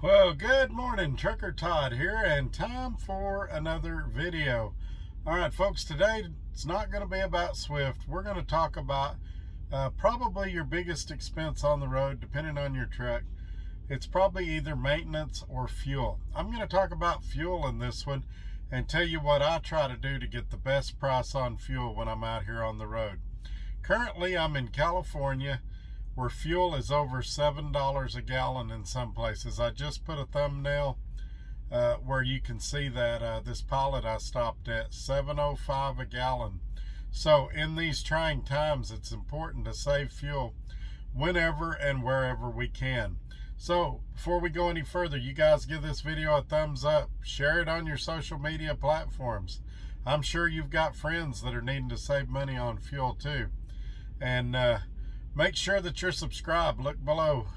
Well, good morning, Trucker Todd here, and time for another video. All right, folks, today it's not going to be about Swift. We're going to talk about probably your biggest expense on the road, depending on your truck. It's probably either maintenance or fuel. I'm going to talk about fuel in this one and tell you what I try to do to get the best price on fuel when I'm out here on the road. Currently, I'm in California, where fuel is over $7 a gallon in some places. I just put a thumbnail where you can see that this pilot I stopped at, $7.05 a gallon. So in these trying times, it's important to save fuel whenever and wherever we can. So before we go any further, you guys give this video a thumbs up, share it on your social media platforms. I'm sure you've got friends that are needing to save money on fuel too. And make sure that you're subscribed. Look below,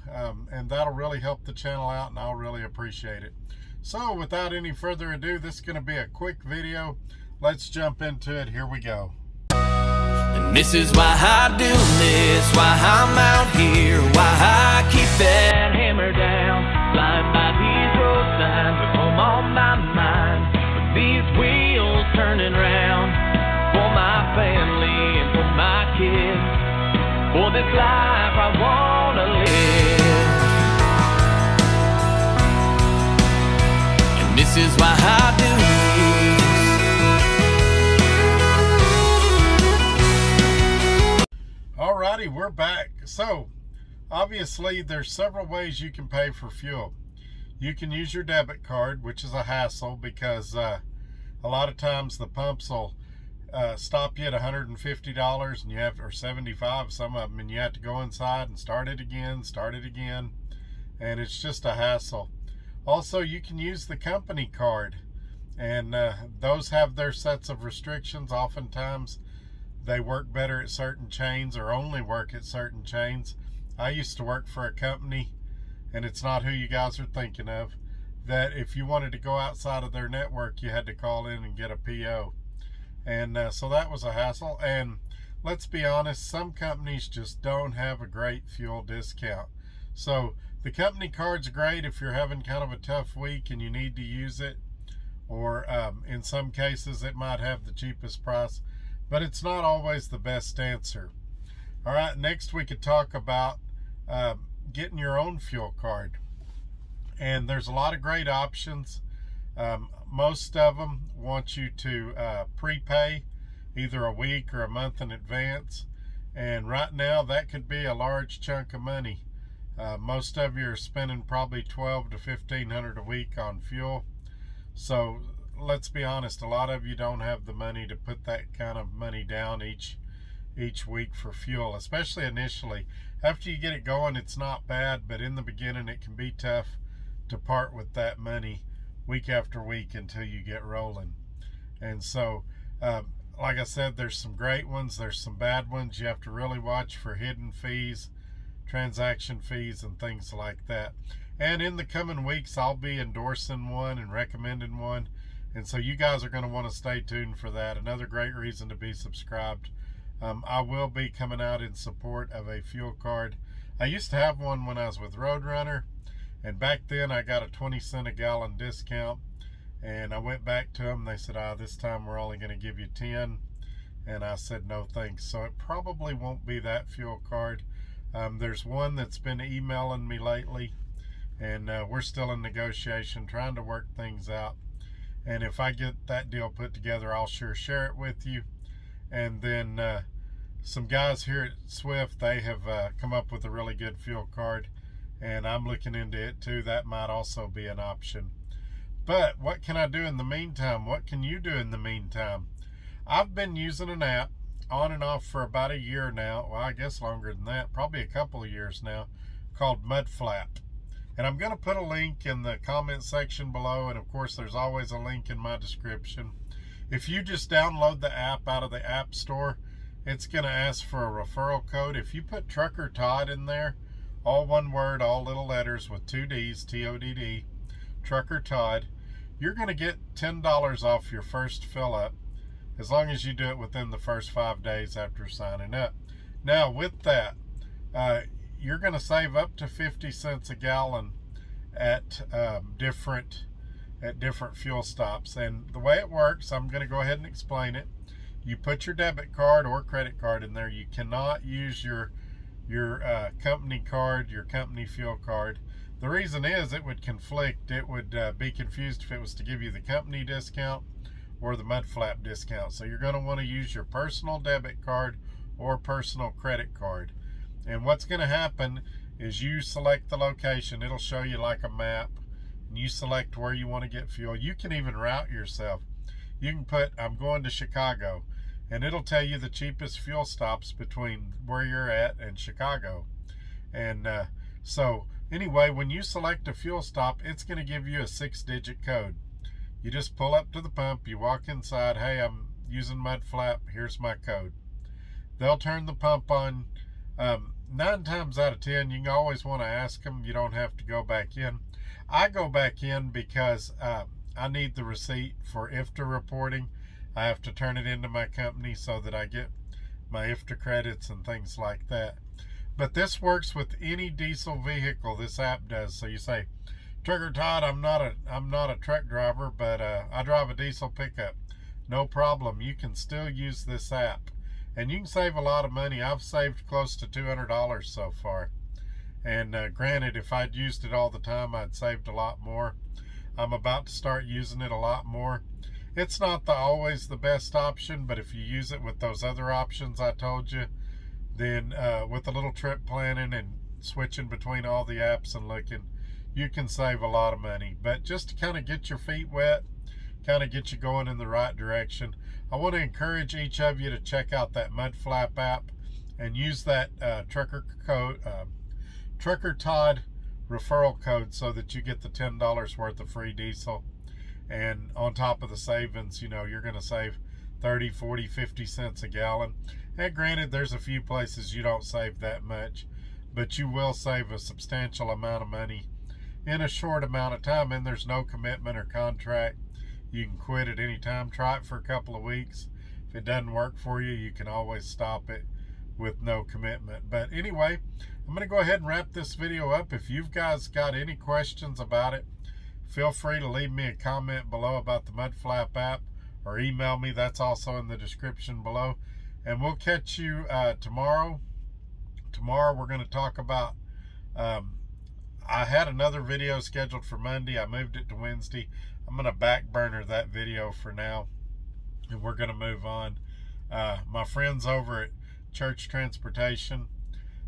and that'll really help the channel out, and I'll really appreciate it. So without any further ado, this is going to be a quick video. Let's jump into it. Here we go. And this is why I do this, why I'm out here, why I keep that hammer down, flying by these road signs with home on my mind, with these wheels turning round for my family and for my kids. For this life I want to live, and this is why I do this. Alrighty, we're back. So, obviously, there's several ways you can pay for fuel. You can use your debit card, which is a hassle because a lot of times the pumps will stop you at $150 and you have, or $75, some of them, and you have to go inside and start it again, and it's just a hassle. Also, you can use the company card, and those have their sets of restrictions. Oftentimes they work better at certain chains or only work at certain chains. I used to work for a company, and it's not who you guys are thinking of, that if you wanted to go outside of their network, you had to call in and get a PO. And so that was a hassle. And let's be honest, some companies just don't have a great fuel discount. So the company card's great if you're having kind of a tough week and you need to use it, or in some cases it might have the cheapest price, but it's not always the best answer. All right, next we could talk about getting your own fuel card. And there's a lot of great options. Most of them want you to prepay either a week or a month in advance, and right now that could be a large chunk of money. Most of you are spending probably $1,200 to $1,500 a week on fuel, so let's be honest, a lot of you don't have the money to put that kind of money down each week for fuel, especially initially. After you get it going, it's not bad, but in the beginning it can be tough to part with that money week after week until you get rolling. And so like I said, there's some great ones, there's some bad ones. You have to really watch for hidden fees, transaction fees, and things like that. And in the coming weeks, I'll be endorsing one and recommending one, and so you guys are going to want to stay tuned for that. Another great reason to be subscribed. I will be coming out in support of a fuel card. I used to have one when I was with Roadrunner, and back then I got a 20 cent a gallon discount, and I went back to them. They said, this time we're only going to give you 10. And I said, no thanks. So it probably won't be that fuel card. There's one that's been emailing me lately, and we're still in negotiation, trying to work things out. And if I get that deal put together, I'll sure share it with you. And then some guys here at Swift, they have come up with a really good fuel card, and I'm looking into it too. That might also be an option. But what can I do in the meantime? What can you do in the meantime? I've been using an app on and off for about a year now. Well, I guess longer than that, probably a couple of years now, called Mudflap. And I'm going to put a link in the comment section below, and of course there's always a link in my description. If you just download the app out of the App Store, it's going to ask for a referral code. If you put Trucker Todd in there, all one word, all little letters with 2 D's, T-O-D-D, Trucker Todd, you're going to get $10 off your first fill up, as long as you do it within the first 5 days after signing up. Now with that, you're going to save up to 50 cents a gallon at different fuel stops. And the way it works, I'm going to go ahead and explain it. You put your debit card or credit card in there. You cannot use your company card, your company fuel card. The reason is it would conflict. It would be confused if it was to give you the company discount or the Mudflap discount. So you're going to want to use your personal debit card or personal credit card. And what's going to happen is you select the location. It'll show you like a map, and you select where you want to get fuel. You can even route yourself. You can put, I'm going to Chicago, and it'll tell you the cheapest fuel stops between where you're at and Chicago. And so anyway, when you select a fuel stop, it's going to give you a 6-digit code. You just pull up to the pump, you walk inside, hey, I'm using Mudflap, here's my code. They'll turn the pump on. 9 times out of 10, you always want to ask them. You don't have to go back in. I go back in because I need the receipt for IFTA reporting. I have to turn it into my company so that I get my IFTA credits and things like that. But this works with any diesel vehicle. This app does. So you say, Trucker Todd, I'm not a truck driver, but I drive a diesel pickup. No problem. You can still use this app. And you can save a lot of money. I've saved close to $200 so far. And granted, if I'd used it all the time, I'd saved a lot more. I'm about to start using it a lot more. It's not always the best option, but if you use it with those other options I told you, then with a little trip planning and switching between all the apps and looking, you can save a lot of money. But just to kind of get your feet wet, kind of get you going in the right direction, I want to encourage each of you to check out that Mudflap app and use that Trucker Todd referral code so that you get the $10 worth of free diesel. And on top of the savings, you know, you're going to save 30, 40, 50 cents a gallon. And granted, there's a few places you don't save that much, but you will save a substantial amount of money in a short amount of time. And there's no commitment or contract. You can quit at any time. Try it for a couple of weeks. If it doesn't work for you, you can always stop it with no commitment. But anyway, I'm going to go ahead and wrap this video up. If you've guys got any questions about it, feel free to leave me a comment below about the Mudflap app or email me. That's also in the description below. And we'll catch you tomorrow. Tomorrow we're going to talk about, I had another video scheduled for Monday. I moved it to Wednesday. I'm going to back burner that video for now, and we're going to move on. My friends over at Church Transportation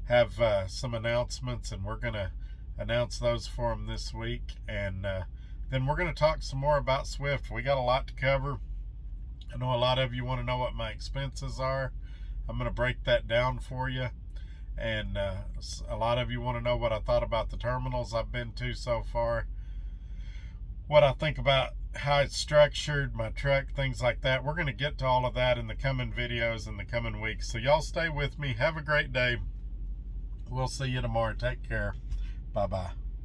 have some announcements, and we're going to announce those for them this week. And then we're going to talk some more about Swift. We got a lot to cover. I know a lot of you want to know what my expenses are. I'm going to break that down for you. And a lot of you want to know what I thought about the terminals I've been to so far, what I think about how it's structured, my truck, things like that. We're going to get to all of that in the coming videos in the coming weeks. So y'all stay with me. Have a great day. We'll see you tomorrow. Take care. Bye-bye.